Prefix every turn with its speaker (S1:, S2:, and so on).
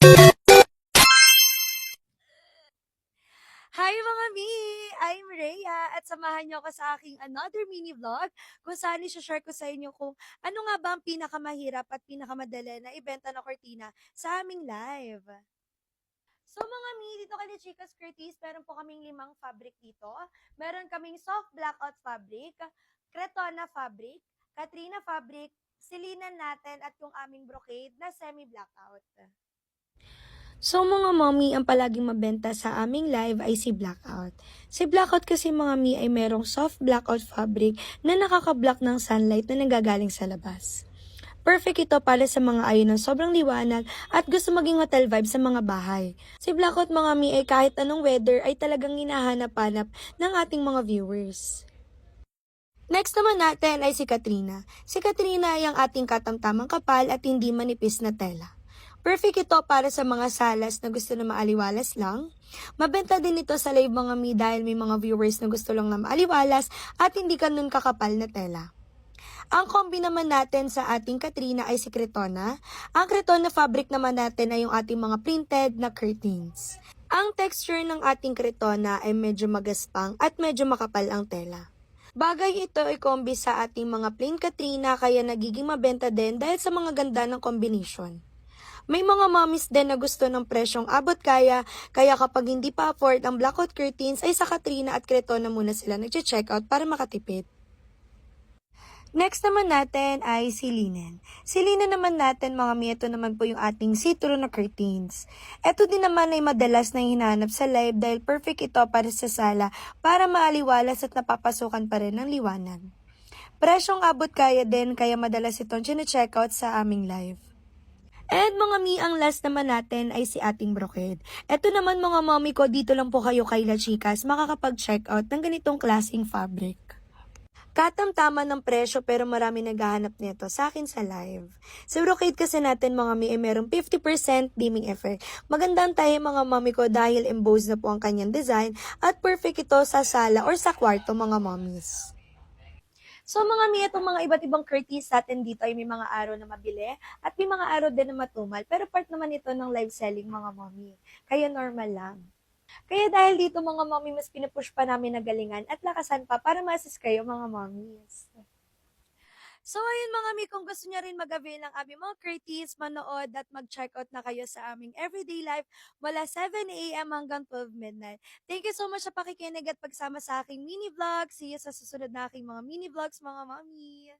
S1: Hi mga mi! I'm Rhea at samahan niyo ako sa aking another mini vlog kung saan i-share ko sa inyo kung ano nga ba ang pinakamahirap at pinakamadali na ibenta na kortina sa aming live. So mga mi, dito kay Chicas Curtis, meron po kaming 5 fabric dito. Meron kaming soft blackout fabric, Cretona fabric, Katrina fabric, silinan natin at yung aming brocade na semi-blackout. So mga mommy, ang palaging mabenta sa aming live ay si Blackout. Si Blackout kasi mga mi ay merong soft blackout fabric na nakaka-block ng sunlight na nanggagaling sa labas. Perfect ito para sa mga ayaw ng sobrang liwanag at gusto maging hotel vibe sa mga bahay. Si Blackout mga mi ay kahit anong weather ay talagang hinahanap-hanap ng ating mga viewers. Next naman natin ay si Katrina. Si Katrina ay ang ating katamtamang kapal at hindi manipis na tela. Perfect ito para sa mga salas na gusto na maaliwalas lang. Mabenta din ito sa live mga mi dahil may mga viewers na gusto lang na maaliwalas at hindi ganun kakapal na tela. Ang kombi naman natin sa ating Katrina ay si Cretona. Ang Cretona fabric naman natin ay yung ating mga printed na curtains. Ang texture ng ating Cretona ay medyo magaspang at medyo makapal ang tela. Bagay ito ay kombi sa ating mga plain Katrina kaya nagiging mabenta din dahil sa mga ganda ng combination. May mga mommies din na gusto ng presyong abot kaya kapag hindi pa afford ang blackout curtains ay sa Katrina at Cretona muna sila nagche-checkout para makatipid. Next naman natin ay si linen. Si linen naman natin mga mi, ito naman po yung ating see-through na curtains. Ito din naman ay madalas na hinahanap sa live dahil perfect ito para sa sala para maaliwalas at napapasukan pa rin ng liwanag. Presyong abot kaya din kaya madalas itong chine-checkout sa aming live. And mga mi, ang last naman natin ay si ating brocade. Ito naman mga mommy ko, dito lang po kayo kay La Chicas makakapag-check out ng ganitong klaseng fabric. Katamtaman ng presyo pero marami naghahanap nito sa akin sa live. Sa brocade kasi natin mga mi ay merong 50% dimming effect. Maganda ang tayo mga mommy ko dahil embossed na po ang kanyang design at perfect ito sa sala or sa kwarto mga mommies. So mga mi, itong mga iba't ibang curtains natin dito ay may mga araw na mabili at may mga araw din na matumal. Pero part naman ito ng live selling mga mommy. Kaya normal lang. Kaya dahil dito mga mommy, mas pinupush pa namin na galingan at lakasan pa para ma-assist kayo mga mommies. So ayun mga mi, kung gusto niya rin mag-avail ng aming mga curtains, manood at mag-checkout na kayo sa aming everyday life mula 7 a.m. hanggang 12 midnight. Thank you so much sa pakikinig at pagsama sa aking mini vlog. See you sa susunod na aking mga mini vlogs mga mami.